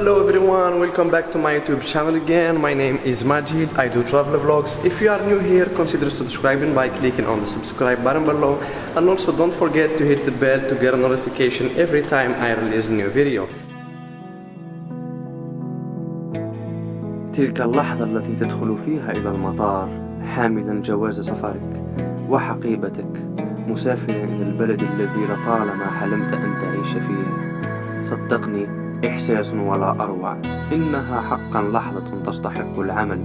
Hello everyone, welcome back to my YouTube channel again. My name is Majid. I do travel vlogs. If you are new here, consider subscribing by clicking on the subscribe button below, and also don't forget to hit the bell to get a notification every time I release a new video. تلك اللحظة التي تدخل فيها إلى المطار حاملا جواز سفرك وحقيبتك، مسافرا إلى البلد الذي لطالما حلمت أن تعيش فيه. صدقني، إحساس ولا أروع. إنها حقا لحظة تستحق العمل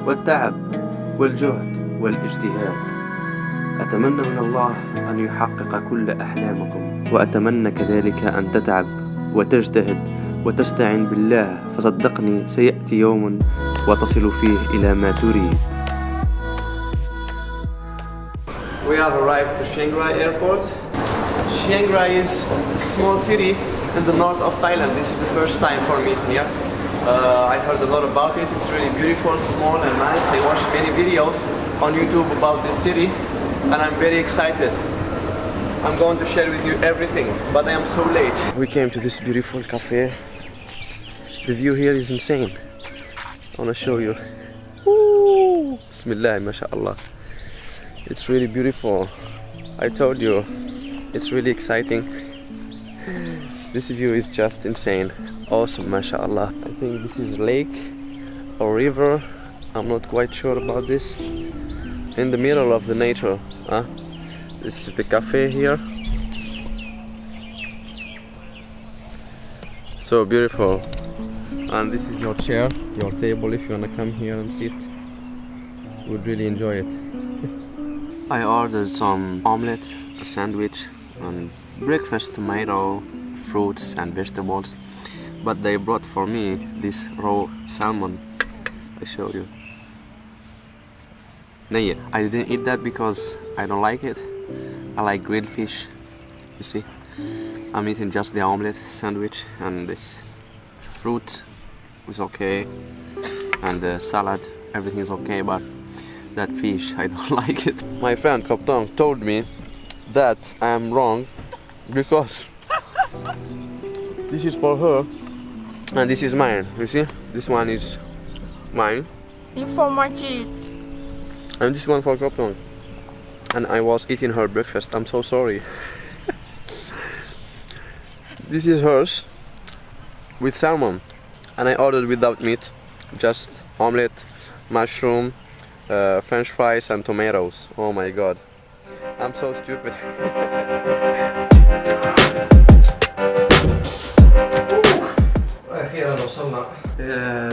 والتعب والجهد والاجتهاد. أتمنى من الله أن يحقق كل أحلامكم، وأتمنى كذلك أن تتعب وتجتهد وتستعين بالله، فصدقني سيأتي يوم وتصل فيه إلى ما تريد. We have arrived to Chiang Rai airport. Chiang Rai is a small city in the north of Thailand. This is the first time for me here. I heard a lot about it. It's really beautiful, small and nice. I watched many videos on YouTube about this city and I'm very excited. I'm going to share with you everything, but I am so late. We came to this beautiful cafe. The view here is insane. I want to show you. Woo! Bismillah, mashallah. It's really beautiful. I told you, it's really exciting. This view is just insane. Awesome, mashallah. I think this is lake or river. I'm not quite sure about this. In the middle of the nature. This is the cafe here. So beautiful. And this is your chair, your table if you wanna come here and sit. Would really enjoy it. I ordered some omelette, a sandwich, and breakfast, tomato, fruits and vegetables. But they brought for me this raw salmon. I show you. I didn't eat that because I don't like it. I like grilled fish. You see, I'm eating just the omelette, sandwich, and this fruit is okay, and the salad, everything is okay, but that fish, I don't like it. My friend Kaptan told me that I am wrong because this is for her and this is mine. You see, this one is mine. This for Majid. And this one for Kaptan. And I was eating her breakfast. I'm so sorry. This is hers with salmon, and I ordered without meat, just omelette, mushroom, French fries and tomatoes. Oh my god, I'm so stupid. واخيرا وصلنا.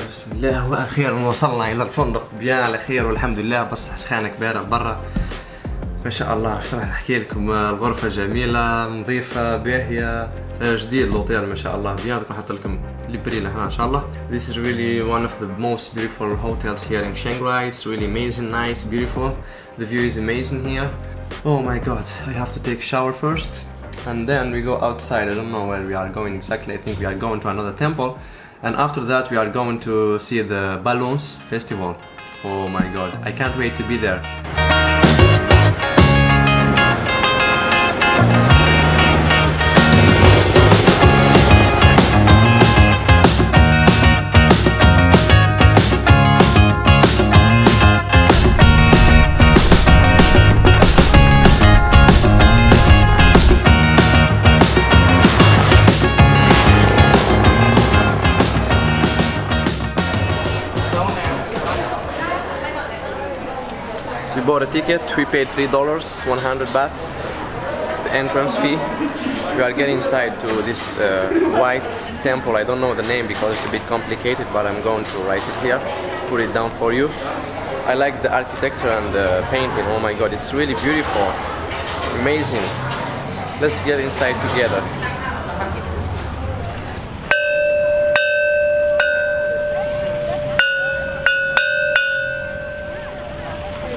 بسم الله، واخيرا وصلنا الى الفندق بيان على خير والحمد لله. بس سخانك بارد برا ما شاء الله. شو راح نحكي لكم، الغرفة جميلة نظيفة باهية، جديد الأوتيل ما شاء الله. بيان نحط لكم البريلة ها إن شاء الله. This is really one of the most beautiful hotels here in Chiang Rai. It's really amazing, nice, beautiful. The view is amazing here. Oh my god, I have to take a shower first and then we go outside. I don't know where we are going exactly. I think we are going to another temple, and after that we are going to see the balloons festival. Oh my god, I can't wait to be there. We bought a ticket, we paid $3, 100 baht, the entrance fee. We are getting inside to this white temple. I don't know the name because it's a bit complicated, but I'm going to write it here, put it down for you. I like the architecture and the painting. Oh my god, it's really beautiful, amazing. Let's get inside together.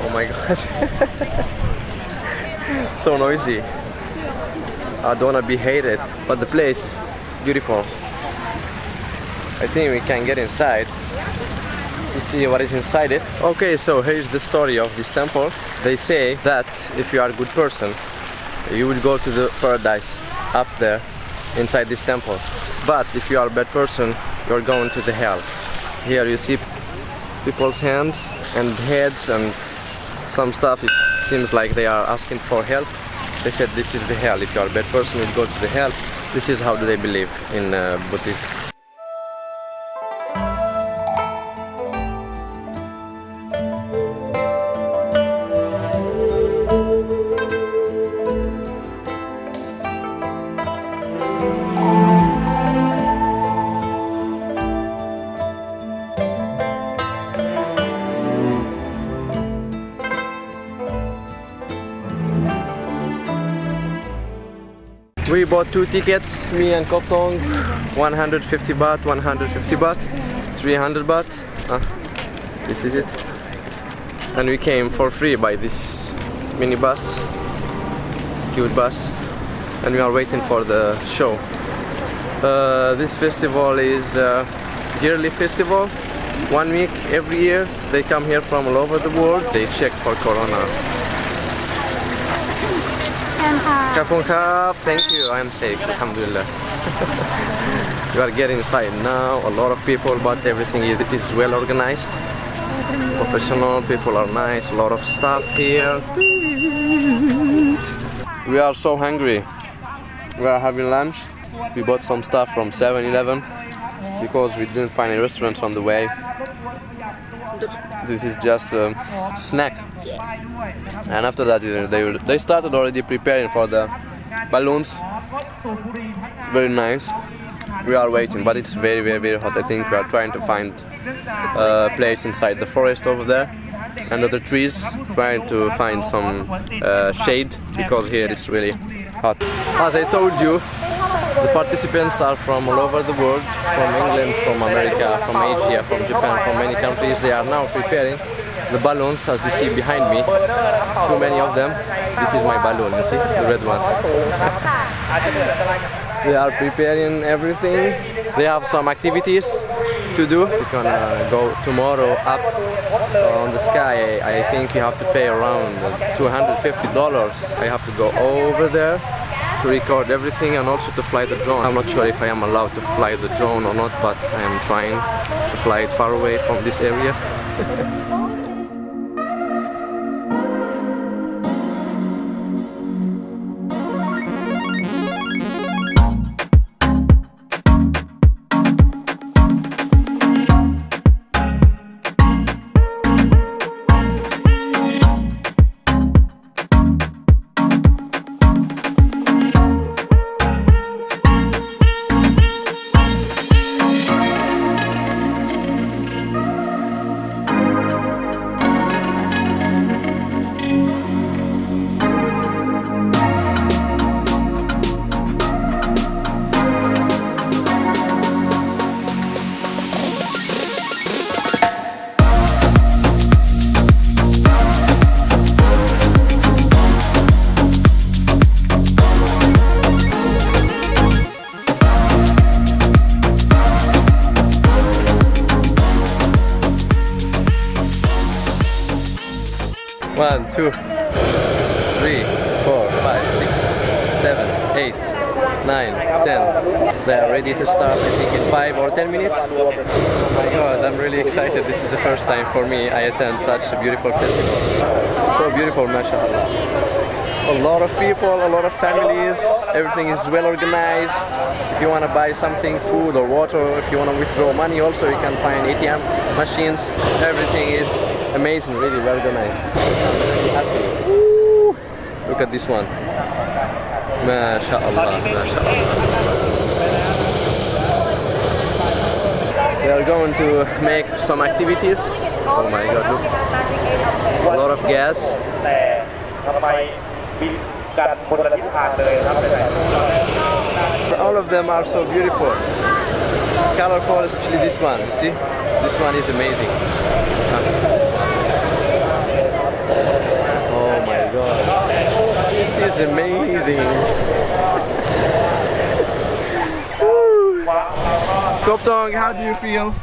Oh my god. So noisy. I don't want to be hated, but the place is beautiful. I think we can get inside to see what is inside it. Okay, so here's the story of this temple. They say that if you are a good person, you will go to the paradise up there inside this temple. But if you are a bad person, you're going to the hell. Here you see people's hands and heads and some stuff. It seems like they are asking for help. They said this is the hell. If you are a bad person, you go to the hell. This is how they believe in Buddhist. We bought 2 tickets, me and Koptong, 150 baht, 150 baht, 300 baht. This is it. And we came for free by this minibus, cute bus, and we are waiting for the show. This festival is a yearly festival. 1 week every year. They come here from all over the world. They check for corona. Thank you, I am safe, alhamdulillah. We are getting inside now, a lot of people, but everything is well organized. Professional people are nice, a lot of staff here. We are so hungry. We are having lunch. We bought some stuff from 7-Eleven because we didn't find a restaurant on the way. This is just a snack. And after that they started already preparing for the balloons. Very nice. We are waiting, but it's very, very, very hot. I think we are trying to find a place inside the forest over there, under the trees, trying to find some shade, because here it's really hot. As I told you, the participants are from all over the world, from England, from America, from Asia, from Japan, from many countries. They are now preparing the balloons, as you see behind me. Too many of them. This is my balloon, you see, the red one. They are preparing everything. They have some activities to do. If you wanna go tomorrow up on the sky, I think you have to pay around $250. I have to go over there to record everything and also to fly the drone. I'm not sure if I am allowed to fly the drone or not, but I am trying to fly it far away from this area. One, two, 3, 4, 5, 6, 7, 8, 9, 10. They are ready to start, I think, in 5 or 10 minutes. Oh my god, I'm really excited. This is the first time for me I attend such a beautiful festival. So beautiful, mashallah. A lot of people, a lot of families, everything is well organized. If you want to buy something, food or water, if you want to withdraw money also, you can find ATM machines. Everything is amazing, really well organized. Happy. Woo! Look at this one. MashaAllah, MashaAllah. They are going to make some activities. Oh my god, look. A lot of gas. All of them are so beautiful. Colorful, especially this one. You see? This one is amazing. Oh my god. This is amazing. Koptong, how do you feel?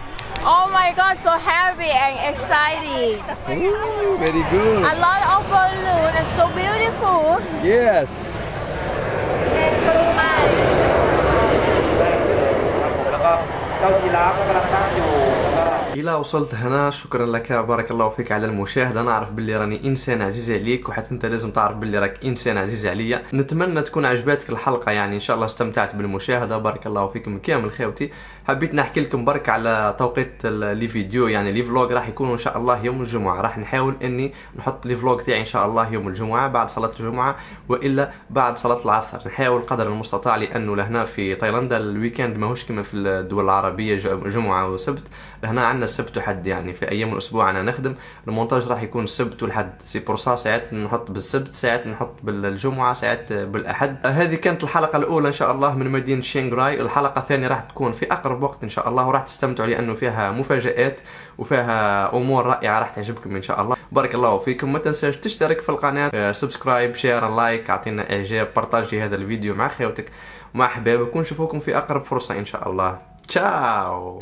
Oh my god, so happy and exciting. Ooh, very good. A lot of balloons and so beautiful. Yes. إلى وصلت هنا، شكرا لك بارك الله فيك على المشاهدة. أنا أعرف باللي راني إنسان عزيز عليك، وحتى أنت لازم تعرف باللي راك إنسان عزيز عليا. نتمنى تكون عجباتك الحلقة، يعني إن شاء الله استمتعت بالمشاهدة. بارك الله فيكم كامل خوتي. حبيت نحكي لكم برك على توقيت لي فيديو، يعني لي فلوج راح يكونوا إن شاء الله يوم الجمعة. راح نحاول إني نحط لي فلوج تاعي إن شاء الله يوم الجمعة بعد صلاة الجمعة، وإلا بعد صلاة العصر. نحاول قدر المستطاع، لأنه لهنا في تايلاندا الويكند ماهوش كما في الدول العربية جمعة وسبت. هنا عندنا السبت وحد، يعني في ايام الاسبوع انا نخدم. المونتاج راح يكون السبت والحد، سي بورصا ساعات نحط بالسبت، ساعات نحط بالجمعه، ساعات بالاحد. هذه كانت الحلقه الاولى ان شاء الله من مدينه شينغراي. الحلقه الثانيه راح تكون في اقرب وقت ان شاء الله، وراح تستمتعوا لانه فيها مفاجات وفيها امور رائعه راح تعجبكم ان شاء الله. بارك الله فيكم. ما تنساش تشترك في القناه، سبسكرايب، شير، لايك، اعطينا اعجاب، بارطاجي هذا الفيديو مع خوتك ومع احبابك، ونشوفوكم في اقرب فرصه ان شاء الله. تشاو.